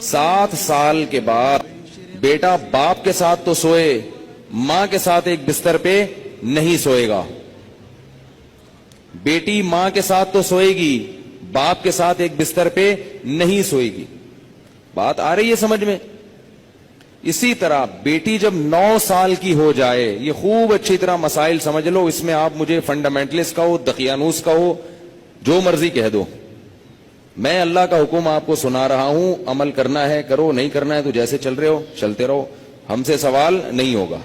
7 سال کے بعد بیٹا باپ کے ساتھ تو سوئے، ماں کے ساتھ ایک بستر پہ نہیں سوئے گا. بیٹی ماں کے ساتھ تو سوئے گی، باپ کے ساتھ ایک بستر پہ نہیں سوئے گی. بات آ رہی ہے سمجھ میں؟ اسی طرح بیٹی جب 9 سال کی ہو جائے، یہ خوب اچھی طرح مسائل سمجھ لو، اس میں آپ مجھے فنڈامنٹلسٹ کہو، دقیانوس کہو، جو مرضی کہہ دو، میں اللہ کا حکم آپ کو سنا رہا ہوں، عمل کرنا ہے کرو، نہیں کرنا ہے تو جیسے چل رہے ہو چلتے رہو، ہم سے سوال نہیں ہوگا.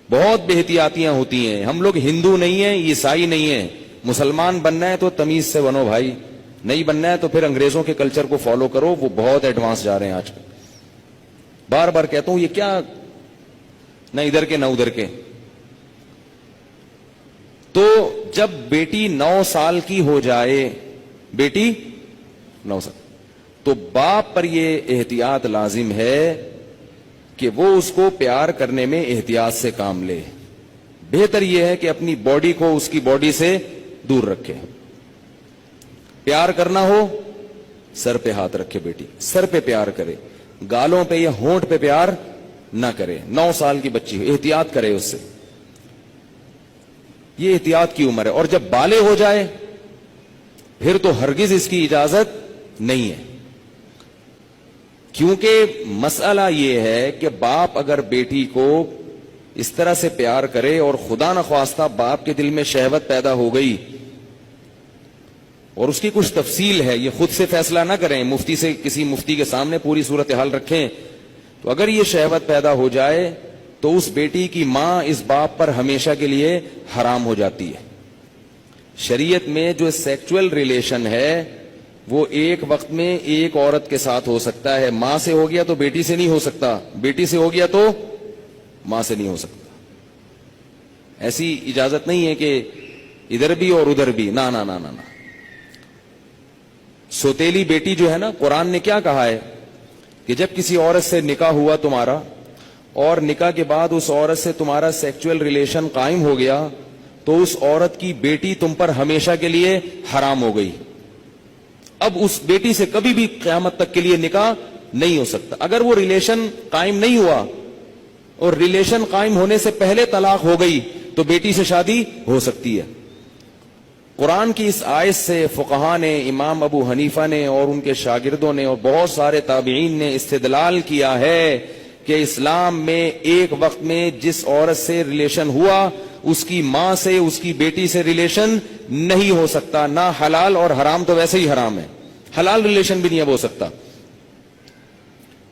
بہت بے احتیاطیاں ہوتی ہیں. ہم لوگ ہندو نہیں ہیں، عیسائی نہیں ہیں. مسلمان بننا ہے تو تمیز سے بنو بھائی، نہیں بننا ہے تو پھر انگریزوں کے کلچر کو فالو کرو، وہ بہت ایڈوانس جا رہے ہیں آج کل. بار بار کہتا ہوں، یہ کیا نہ ادھر کے نہ ادھر کے. تو جب بیٹی 9 سال کی ہو جائے، بیٹی 9 سال، تو باپ پر یہ احتیاط لازم ہے کہ وہ اس کو پیار کرنے میں احتیاط سے کام لے. بہتر یہ ہے کہ اپنی باڈی کو اس کی باڈی سے دور رکھے. پیار کرنا ہو سر پہ ہاتھ رکھے، بیٹی سر پہ پیار کرے، گالوں پہ یا ہونٹ پہ پیار نہ کرے. 9 سال کی بچی احتیاط کرے اس سے، یہ احتیاط کی عمر ہے. اور جب بالغ ہو جائے پھر تو ہرگز اس کی اجازت نہیں ہے. کیونکہ مسئلہ یہ ہے کہ باپ اگر بیٹی کو اس طرح سے پیار کرے اور خدا نخواستہ باپ کے دل میں شہوت پیدا ہو گئی، اور اس کی کچھ تفصیل ہے، یہ خود سے فیصلہ نہ کریں، مفتی سے، کسی مفتی کے سامنے پوری صورتحال رکھیں. تو اگر یہ شہوت پیدا ہو جائے تو اس بیٹی کی ماں اس باپ پر ہمیشہ کے لیے حرام ہو جاتی ہے. شریعت میں جو سیکچول ریلیشن ہے وہ ایک وقت میں ایک عورت کے ساتھ ہو سکتا ہے. ماں سے ہو گیا تو بیٹی سے نہیں ہو سکتا، بیٹی سے ہو گیا تو ماں سے نہیں ہو سکتا. ایسی اجازت نہیں ہے کہ ادھر بھی اور ادھر بھی، نہ نہ نہ نہ. سوتیلی بیٹی جو ہے نا، قرآن نے کیا کہا ہے کہ جب کسی عورت سے نکاح ہوا تمہارا اور نکاح کے بعد اس عورت سے تمہارا سیکچول ریلیشن قائم ہو گیا تو اس عورت کی بیٹی تم پر ہمیشہ کے لیے حرام ہو گئی. اب اس بیٹی سے کبھی بھی قیامت تک کے لیے نکاح نہیں ہو سکتا. اگر وہ ریلیشن قائم نہیں ہوا اور ریلیشن قائم ہونے سے پہلے طلاق ہو گئی تو بیٹی سے شادی ہو سکتی ہے. قرآن کی اس آیت سے فقہاء نے، امام ابو حنیفہ نے اور ان کے شاگردوں نے اور بہت سارے تابعین نے استدلال کیا ہے کہ اسلام میں ایک وقت میں جس عورت سے ریلیشن ہوا اس کی ماں سے، اس کی بیٹی سے ریلیشن نہیں ہو سکتا. نہ حلال، اور حرام تو ویسے ہی حرام ہے، حلال ریلیشن بھی نہیں اب ہو سکتا.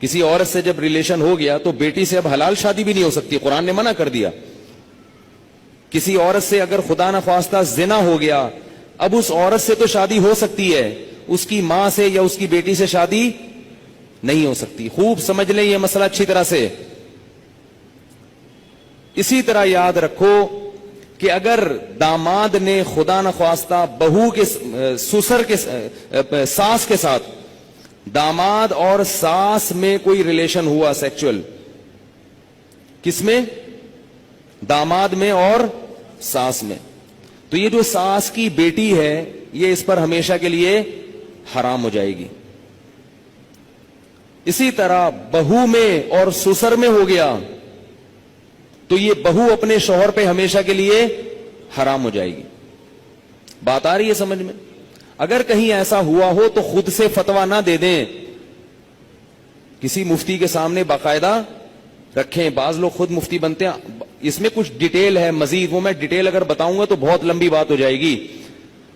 کسی عورت سے جب ریلیشن ہو گیا تو بیٹی سے اب حلال شادی بھی نہیں ہو سکتی، قرآن نے منع کر دیا. کسی عورت سے اگر خدا نخواستہ زنا ہو گیا، اب اس عورت سے تو شادی ہو سکتی ہے، اس کی ماں سے یا اس کی بیٹی سے شادی نہیں ہو سکتی. خوب سمجھ لیں یہ مسئلہ اچھی طرح سے. اسی طرح یاد رکھو کہ اگر داماد نے خدا نخواستہ بہو کے سسر کے ساس کے ساتھ، داماد اور ساس میں کوئی ریلیشن ہوا سیکچول، کس میں؟ داماد میں اور ساس میں، تو یہ جو ساس کی بیٹی ہے یہ اس پر ہمیشہ کے لیے حرام ہو جائے گی. اسی طرح بہو میں اور سسر میں ہو گیا تو یہ بہو اپنے شوہر پہ ہمیشہ کے لیے حرام ہو جائے گی. بات آ رہی ہے سمجھ میں؟ اگر کہیں ایسا ہوا ہو تو خود سے فتویٰ نہ دے دیں، کسی مفتی کے سامنے باقاعدہ رکھیں. بعض لوگ خود مفتی بنتے ہیں. اس میں کچھ ڈیٹیل ہے مزید، وہ میں ڈیٹیل اگر بتاؤں گا تو بہت لمبی بات ہو جائے گی.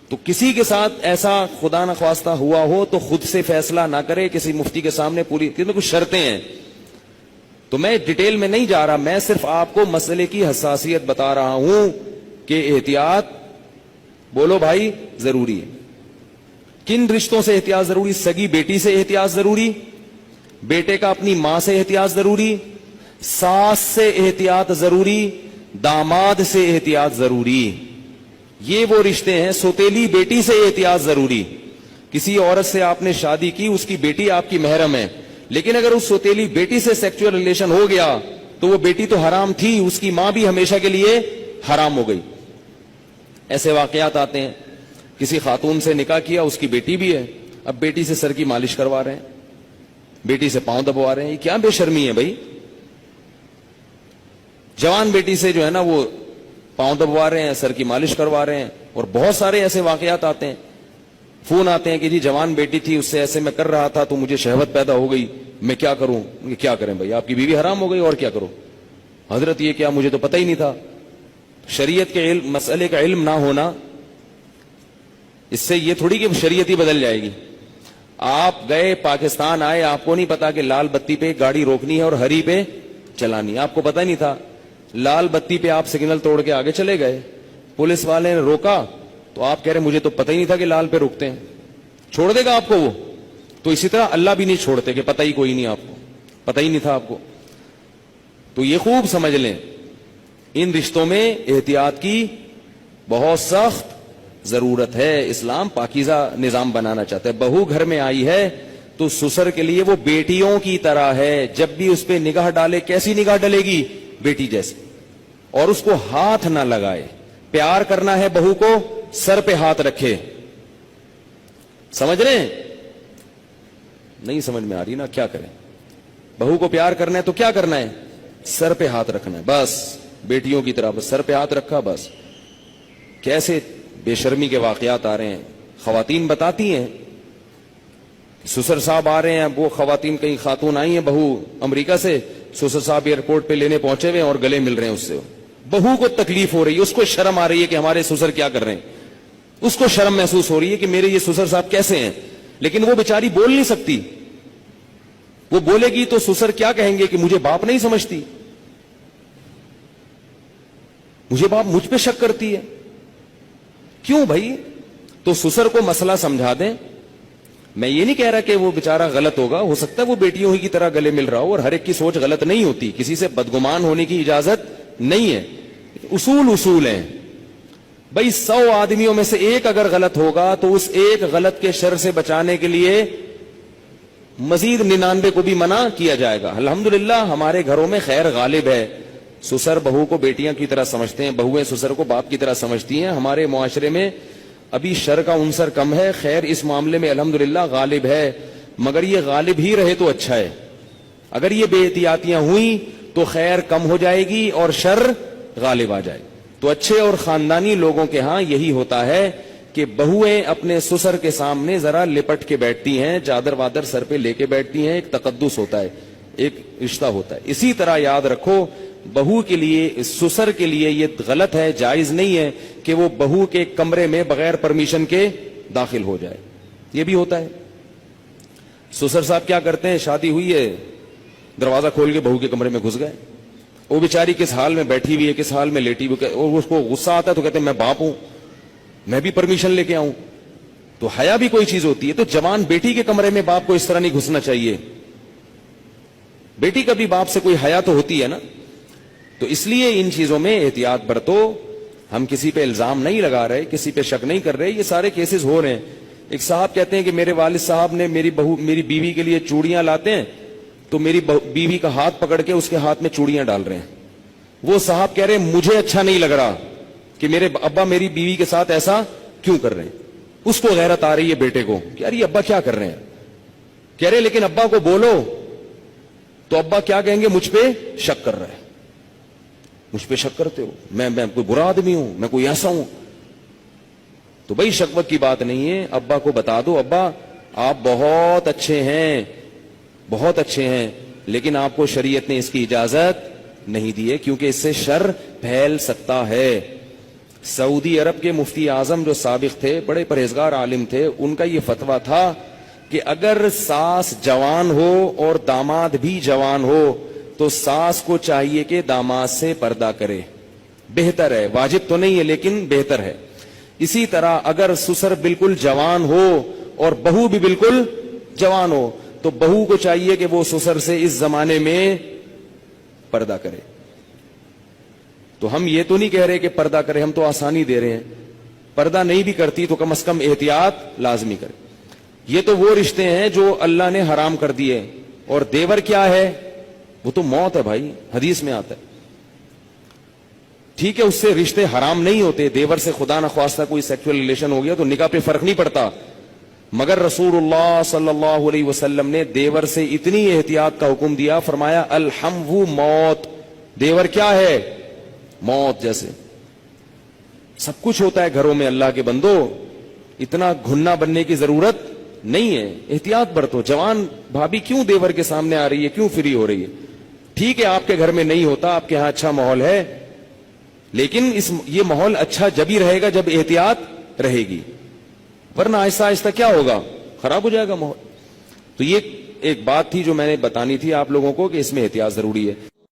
تو کسی کے ساتھ ایسا خدا نخواستہ ہوا ہو تو خود سے فیصلہ نہ کرے، کسی مفتی کے سامنے پوری، کیونکہ کچھ شرطیں ہیں. تو میں ڈیٹیل میں نہیں جا رہا، میں صرف آپ کو مسئلے کی حساسیت بتا رہا ہوں کہ احتیاط، بولو بھائی، ضروری ہے. کن رشتوں سے احتیاط ضروری؟ سگی بیٹی سے احتیاط ضروری، بیٹے کا اپنی ماں سے احتیاط ضروری، ساس سے احتیاط ضروری، داماد سے احتیاط ضروری. یہ وہ رشتے ہیں. سوتیلی بیٹی سے احتیاط ضروری. کسی عورت سے آپ نے شادی کی، اس کی بیٹی آپ کی محرم ہے، لیکن اگر اس سوتیلی بیٹی سے سیکچول ریلیشن ہو گیا تو وہ بیٹی تو حرام تھی، اس کی ماں بھی ہمیشہ کے لیے حرام ہو گئی. ایسے واقعات آتے ہیں. کسی خاتون سے نکاح کیا، اس کی بیٹی بھی ہے، اب بیٹی سے سر کی مالش کروا رہے ہیں, بیٹی سے پاؤں دبوا رہے ہیں. یہ کیا بے شرمی ہے بھائی. جوان بیٹی سے جو ہے نا وہ پاؤں دبوا رہے ہیں, سر کی مالش کروا رہے ہیں. اور بہت سارے ایسے واقعات آتے ہیں, فون آتے ہیں کہ جی جوان بیٹی تھی, اس سے ایسے میں کر رہا تھا تو مجھے شہوت پیدا ہو گئی, میں کیا کروں. کیا کریں بھائی, آپ کی بیوی حرام ہو گئی اور کیا کرو. حضرت یہ کیا, مجھے تو پتہ ہی نہیں تھا. شریعت کے علم, مسئلے کا علم نہ ہونا اس سے یہ تھوڑی کہ شریعت ہی بدل جائے گی. آپ گئے پاکستان آئے, آپ کو نہیں پتا کہ لال بتی پہ گاڑی روکنی ہے اور ہری پہ چلانی. آپ کو پتا نہیں تھا. لال بتی پہ آپ سگنل توڑ کے آگے چلے گئے, پولیس والے نے روکا تو آپ کہہ رہے مجھے تو پتہ ہی نہیں تھا کہ لال پہ روکتے ہیں. چھوڑ دے گا آپ کو وہ. تو اسی طرح اللہ بھی نہیں چھوڑتے کہ پتہ ہی کوئی نہیں, آپ کو پتہ ہی نہیں تھا آپ کو. تو یہ خوب سمجھ لیں, ان رشتوں میں احتیاط کی بہت سخت ضرورت ہے. اسلام پاکیزہ نظام بنانا چاہتا ہے. بہو گھر میں آئی ہے تو سسر کے لیے وہ بیٹیوں کی طرح ہے. جب بھی اس پہ نگاہ ڈالے, کیسی نگاہ ڈلے گی, بیٹی جیسی. اور اس کو ہاتھ نہ لگائے. پیار کرنا ہے بہو کو, سر پہ ہاتھ رکھے. سمجھ رہے ہیں؟ نہیں سمجھ میں آ رہی نا, کیا کریں. بہو کو پیار کرنا ہے تو کیا کرنا ہے, سر پہ ہاتھ رکھنا ہے بس. بیٹیوں کی طرح بس سر پہ ہاتھ رکھا بس. کیسے بے شرمی کے واقعات آ رہے ہیں. خواتین بتاتی ہیں, سسر صاحب آ رہے ہیں, وہ خواتین, کئی خاتون آئی ہیں بہو امریکہ سے, سسر صاحب ایئرپورٹ پہ لینے پہنچے ہوئے اور گلے مل رہے ہیں اس سے. بہو کو تکلیف ہو رہی ہے, اس کو شرم آ رہی ہے کہ ہمارے سسر کیا کر رہے ہیں. اس کو شرم محسوس ہو رہی ہے کہ میرے یہ سسر صاحب کیسے ہیں. لیکن وہ بیچاری بول نہیں سکتی. وہ بولے گی تو سسر کیا کہیں گے کہ مجھے باپ نہیں سمجھتی, مجھے باپ مجھ پہ شک کرتی ہے. کیوں بھائی؟ تو سسر کو مسئلہ سمجھا دیں. میں یہ نہیں کہہ رہا کہ وہ بیچارہ غلط ہوگا, ہو سکتا ہے وہ بیٹیوں ہی کی طرح گلے مل رہا ہو, اور ہر ایک کی سوچ غلط نہیں ہوتی, کسی سے بدگمان ہونے کی اجازت نہیں ہے. اصول ہیں بھائی. 100 آدمیوں میں سے ایک اگر غلط ہوگا تو اس ایک غلط کے شر سے بچانے کے لیے مزید 99 کو بھی منع کیا جائے گا. الحمدللہ ہمارے گھروں میں خیر غالب ہے. سسر بہو کو بیٹیاں کی طرح سمجھتے ہیں, بہویں سسر کو باپ کی طرح سمجھتی ہیں. ہمارے معاشرے میں ابھی شر کا عنصر کم ہے, خیر اس معاملے میں الحمدللہ غالب ہے. مگر یہ غالب ہی رہے تو اچھا ہے. اگر یہ بے احتیاطیاں ہوئیں تو خیر کم ہو جائے گی اور شر غالب آ جائے. تو اچھے اور خاندانی لوگوں کے ہاں یہی ہوتا ہے کہ بہویں اپنے سسر کے سامنے ذرا لپٹ کے بیٹھتی ہیں, چادر وادر سر پہ لے کے بیٹھتی ہیں. ایک تقدس ہوتا ہے, ایک رشتہ ہوتا ہے. اسی طرح یاد رکھو, بہو کے لیے, سسر کے لیے یہ غلط ہے, جائز نہیں ہے کہ وہ بہو کے کمرے میں بغیر پرمیشن کے داخل ہو جائے. یہ بھی ہوتا ہے. سسر صاحب کیا کرتے ہیں, شادی ہوئی ہے, دروازہ کھول کے بہو کے کمرے میں گھس گئے. وہ بیچاری کس حال میں بیٹھی ہوئی ہے, کس حال میں لیٹی ہوئی, اور اس کو غصہ آتا ہے تو کہتے ہیں میں باپ ہوں, میں بھی پرمیشن لے کے آؤں. تو حیا بھی کوئی چیز ہوتی ہے. تو جوان بیٹی کے کمرے میں باپ کو اس طرح نہیں گھسنا چاہیے. بیٹی کا بھی باپ سے کوئی حیا تو ہوتی ہے نا. تو اس لیے ان چیزوں میں احتیاط برتو. ہم کسی پہ الزام نہیں لگا رہے, کسی پہ شک نہیں کر رہے, یہ سارے کیسز ہو رہے ہیں. ایک صاحب کہتے ہیں کہ میرے والد صاحب نے میری بیوی کے لیے چوڑیاں لاتے ہیں تو میری بیوی کا ہاتھ پکڑ کے اس کے ہاتھ میں چوڑیاں ڈال رہے ہیں. وہ صاحب کہہ رہے ہیں مجھے اچھا نہیں لگ رہا کہ میرے ابا میری بیوی کے ساتھ ایسا کیوں کر رہے ہیں. اس کو غیرت آ رہی ہے بیٹے کو کہ یار یہ ابا کیا کر رہے ہیں. کہہ رہے لیکن ابا کو بولو تو ابا کیا کہیں گے, مجھ پہ شک کر رہا ہے, مجھ پہ شک کرتے ہو, میں کوئی برا آدمی ہوں, میں کوئی ایسا ہوں. تو بھائی شکوت کی بات نہیں ہے. ابا کو بتا دو, ابا آپ بہت اچھے ہیں, بہت اچھے ہیں, لیکن آپ کو شریعت نے اس کی اجازت نہیں دی ہے کیونکہ اس سے شر پھیل سکتا ہے. سعودی عرب کے مفتی اعظم جو سابق تھے, بڑے پرہیزگار عالم تھے, ان کا یہ فتویٰ تھا کہ اگر ساس جوان ہو اور داماد بھی جوان ہو تو ساس کو چاہیے کہ داماد سے پردہ کرے. بہتر ہے, واجب تو نہیں ہے لیکن بہتر ہے. اسی طرح اگر سسر بالکل جوان ہو اور بہو بھی بالکل جوان ہو تو بہو کو چاہیے کہ وہ سسر سے اس زمانے میں پردہ کرے. تو ہم یہ تو نہیں کہہ رہے کہ پردہ کرے, ہم تو آسانی دے رہے ہیں. پردہ نہیں بھی کرتی تو کم از کم احتیاط لازمی کرے. یہ تو وہ رشتے ہیں جو اللہ نے حرام کر دیے. اور دیور کیا ہے, وہ تو موت ہے بھائی, حدیث میں آتا ہے. ٹھیک ہے اس سے رشتے حرام نہیں ہوتے, دیور سے خدا نخواستہ کوئی سیکسول ریلیشن ہو گیا تو نکاح پہ فرق نہیں پڑتا, مگر رسول اللہ صلی اللہ علیہ وسلم نے دیور سے اتنی احتیاط کا حکم دیا, فرمایا الحمو موت, دیور کیا ہے؟ موت جیسے. سب کچھ ہوتا ہے گھروں میں اللہ کے بندو, اتنا گھننا بننے کی ضرورت نہیں ہے, احتیاط برتو. جوان بھابھی کیوں دیور کے سامنے آ رہی ہے, کیوں فری ہو رہی ہے؟ ٹھیک ہے آپ کے گھر میں نہیں ہوتا, آپ کے ہاں اچھا ماحول ہے, لیکن یہ ماحول اچھا جب ہی رہے گا جب احتیاط رہے گی, ورنہ آہستہ آہستہ کیا ہوگا, خراب ہو جائے گا ماحول. تو یہ ایک بات تھی جو میں نے بتانی تھی آپ لوگوں کو کہ اس میں احتیاط ضروری ہے.